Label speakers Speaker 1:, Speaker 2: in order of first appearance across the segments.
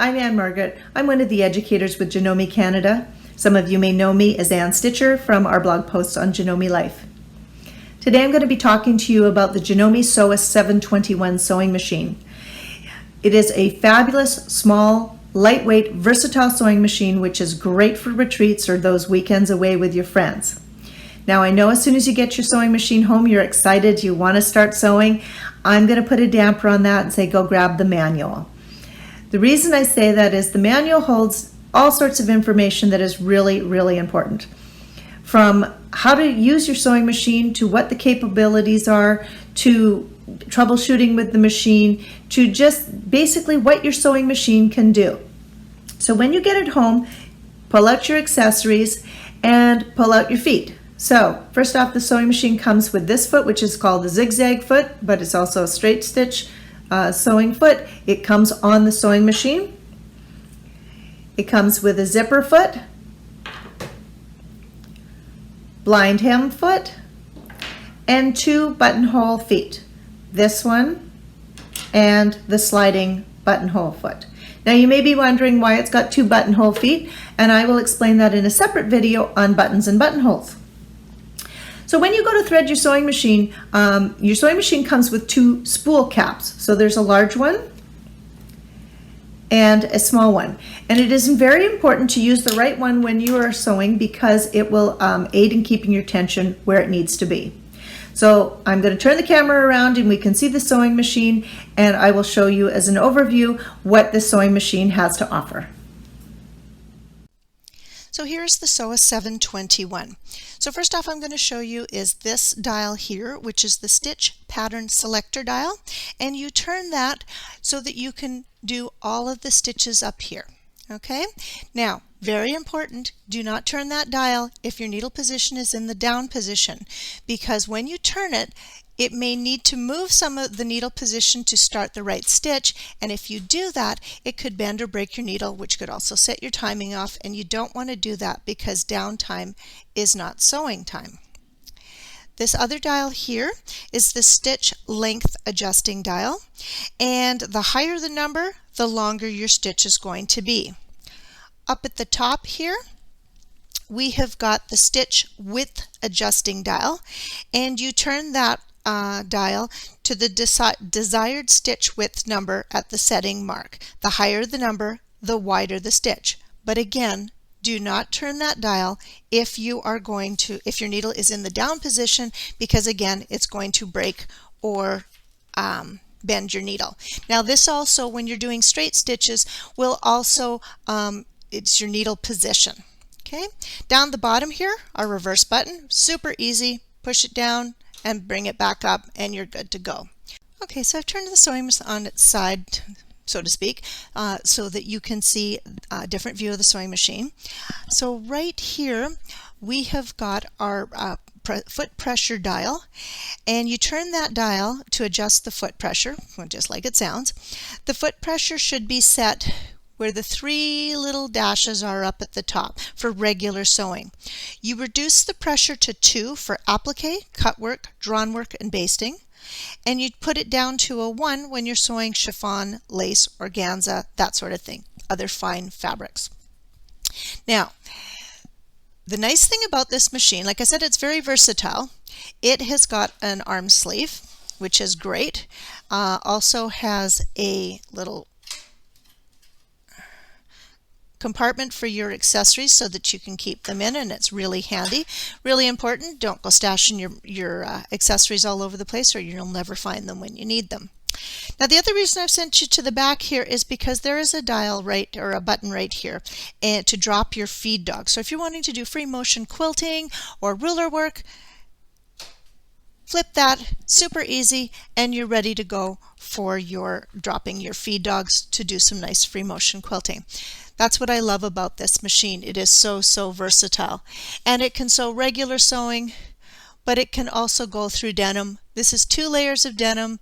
Speaker 1: I'm Ann Margaret. I'm one of the educators with Janome Canada. Some of you may know me as Ann Stitcher from our blog posts on Janome Life. Today I'm going to be talking to you about the Janome Sewist 721 sewing machine. It is a fabulous, small, lightweight, versatile sewing machine which is great for retreats or those weekends away with your friends. Now I know as soon as you get your sewing machine home, you're excited, you want to start sewing. I'm going to put a damper on that and say go grab the manual. The reason I say that is the manual holds all sorts of information that is really, really important. From how to use your sewing machine to what the capabilities are, to troubleshooting with the machine, to just basically what your sewing machine can do. So when you get it home, pull out your accessories and pull out your feet. So first off, the sewing machine comes with this foot, which is called the zigzag foot, but it's also a straight stitch sewing foot. It comes on the sewing machine. It comes with a zipper foot, blind hem foot, and two buttonhole feet. This one and the sliding buttonhole foot. Now you may be wondering why it's got two buttonhole feet, and I will explain that in a separate video on buttons and buttonholes. So when you go to thread your sewing machine comes with two spool caps. So there's a large one and a small one. And it is very important to use the right one when you are sewing because it will aid in keeping your tension where it needs to be. So I'm going to turn the camera around and we can see the sewing machine, and I will show you as an overview what the sewing machine has to offer.
Speaker 2: So here's the Sewist 721. So first off I'm going to show you is this dial here, which is the stitch pattern selector dial, and you turn that so that you can do all of the stitches up here. Okay, now very important, do not turn that dial if your needle position is in the down position, because when you turn it, it may need to move some of the needle position to start the right stitch, and if you do that, it could bend or break your needle, which could also set your timing off, and you don't want to do that because downtime is not sewing time. This other dial here is the stitch length adjusting dial, and the higher the number, the longer your stitch is going to be. Up at the top here, we have got the stitch width adjusting dial, and you turn that dial to the desired stitch width number at the setting mark. The higher the number, the wider the stitch. But again, do not turn that dial if your needle is in the down position, because again, it's going to break or bend your needle. Now this also, when you're doing straight stitches, will also, it's your needle position. Okay, down the bottom here, our reverse button, super easy, push it down and bring it back up and you're good to go. Okay, so I've turned the sewing machine on its side, so to speak, so that you can see a different view of the sewing machine. So right here we have got our foot pressure dial, and you turn that dial to adjust the foot pressure, just like it sounds. The foot pressure should be set where the three little dashes are up at the top for regular sewing. You reduce the pressure to 2 for applique, cut work, drawn work, and basting, and you put it down to a 1 when you're sewing chiffon, lace, organza, that sort of thing, other fine fabrics. Now, the nice thing about this machine, like I said, it's very versatile. It has got an arm sleeve, which is great. Also has a little compartment for your accessories so that you can keep them in, and it's really handy. Really important, don't go stashing your accessories all over the place or you'll never find them when you need them. Now the other reason I've sent you to the back here is because there is a dial or a button right here and to drop your feed dog. So if you're wanting to do free motion quilting or ruler work, flip that, super easy, and you're ready to go for your dropping your feed dogs to do some nice free motion quilting. That's what I love about this machine. It is so versatile, and it can sew regular sewing, but it can also go through denim. This is 2 layers of denim,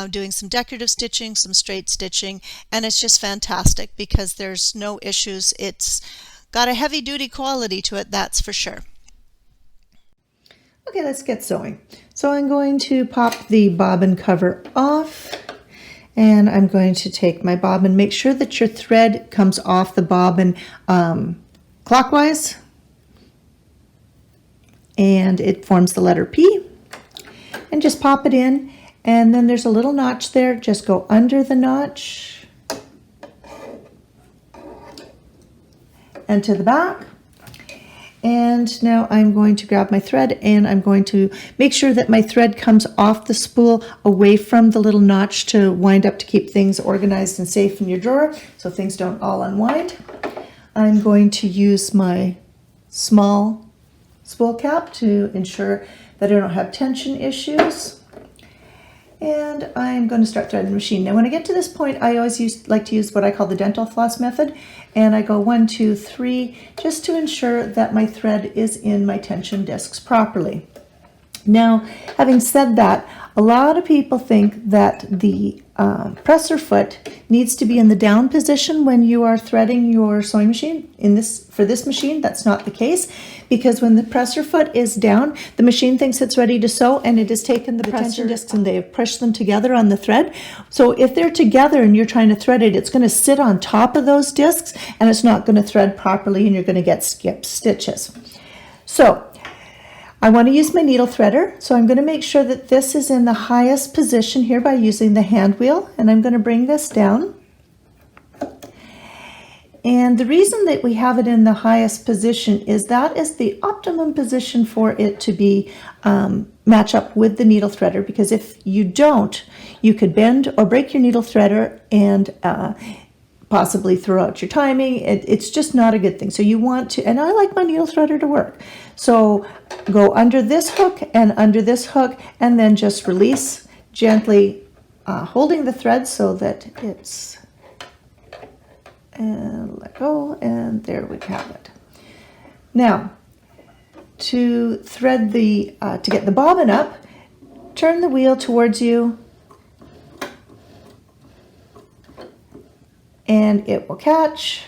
Speaker 2: doing some decorative stitching, some straight stitching, and it's just fantastic because there's no issues. It's got a heavy duty quality to it, that's for sure.
Speaker 1: Okay, let's get sewing. So I'm going to pop the bobbin cover off, And I'm going to take my bobbin. Make sure that your thread comes off the bobbin clockwise, and it forms the letter P. And just pop it in, and then there's a little notch there. Just go under the notch and to the back. And now I'm going to grab my thread, and I'm going to make sure that my thread comes off the spool away from the little notch to wind up to keep things organized and safe in your drawer so things don't all unwind. I'm going to use my small spool cap to ensure that I don't have tension issues. And I'm going to start threading the machine. Now when I get to this point, I always like to use what I call the dental floss method, and I go 1, 2, 3 just to ensure that my thread is in my tension discs properly. Now, having said that, a lot of people think that the presser foot needs to be in the down position when you are threading your sewing machine. For this machine, that's not the case, because when the presser foot is down, the machine thinks it's ready to sew, and it has taken the tension discs and they have pushed them together on the thread. So if they're together and you're trying to thread it, it's going to sit on top of those discs, and it's not going to thread properly, and you're going to get skipped stitches. So I want to use my needle threader, so I'm going to make sure that this is in the highest position here by using the hand wheel, and I'm going to bring this down. And the reason that we have it in the highest position is that is the optimum position for it to be match up with the needle threader, because if you don't, you could bend or break your needle threader and possibly throw out your timing. It's just not a good thing. So you want to, and I like my needle threader to work. So go under this hook and under this hook, and then just release gently, holding the thread so that it's, and let go, and there we have it. Now, to thread to get the bobbin up, turn the wheel towards you, and it will catch,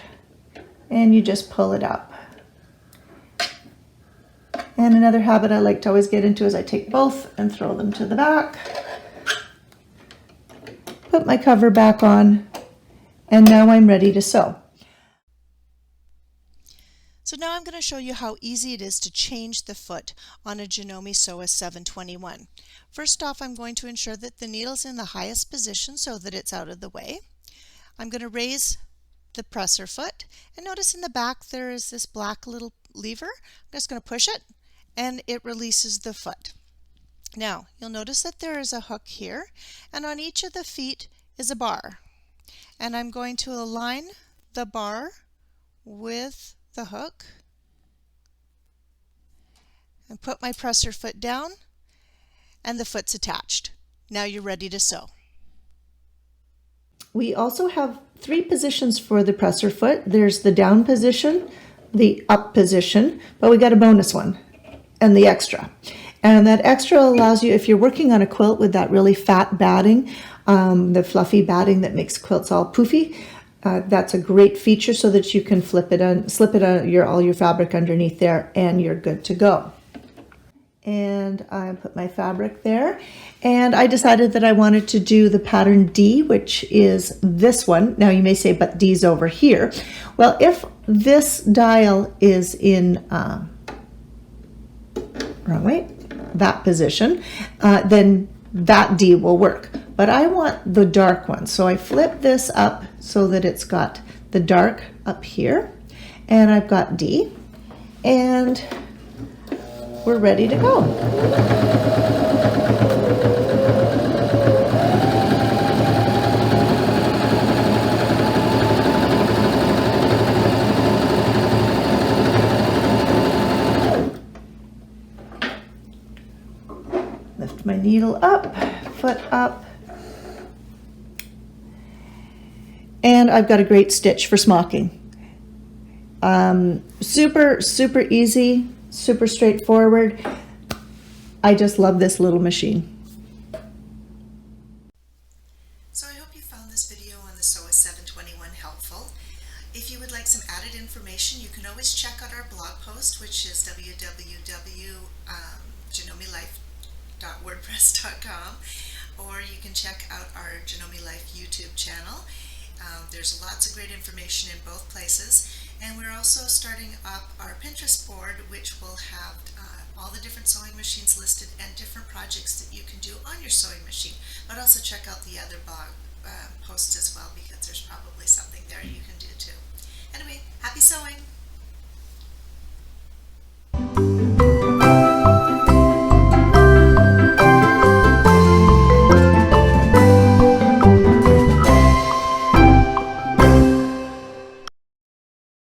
Speaker 1: and you just pull it up. And another habit I like to always get into is I take both and throw them to the back, put my cover back on, and now I'm ready to sew.
Speaker 2: So now I'm going to show you how easy it is to change the foot on a Janome Sewist 721. First off, I'm going to ensure that the needle's in the highest position so that it's out of the way. I'm going to raise the presser foot, and notice in the back there is this black little lever. I'm just going to push it, and it releases the foot. Now, you'll notice that there is a hook here, and on each of the feet is a bar. And I'm going to align the bar with the hook and put my presser foot down, and the foot's attached. Now you're ready to sew.
Speaker 1: We also have 3 positions for the presser foot. There's the down position, the up position, but we got a bonus one, and the extra. And that extra allows you, if you're working on a quilt with that really fat batting, the fluffy batting that makes quilts all poofy, that's a great feature so that you can slip it on all your fabric underneath there, and you're good to go. And I put my fabric there, and I decided that I wanted to do the pattern D, which is this one. Now you may say, but D's over here. Well, if this dial is in wrong way, that position, then that D will work. But I want the dark one, so I flip this up so that it's got the dark up here, and I've got D, and we're ready to go. Lift my needle up, foot up, and I've got a great stitch for smocking. Super, super easy. Super straightforward. I just love this little machine.
Speaker 2: So I hope you found this video on the Sewist 721 helpful. If you would like some added information, you can always check out our blog post, which is www.janomelife.wordpress.com.
Speaker 1: or you can check out our Janome Life YouTube channel. There's lots of great information in both places, and we're also starting up our Pinterest board, which will have all the different sewing machines listed and different projects that you can do on your sewing machine. But also check out the other blog posts as well, because there's probably something there you can do too. Anyway, happy sewing!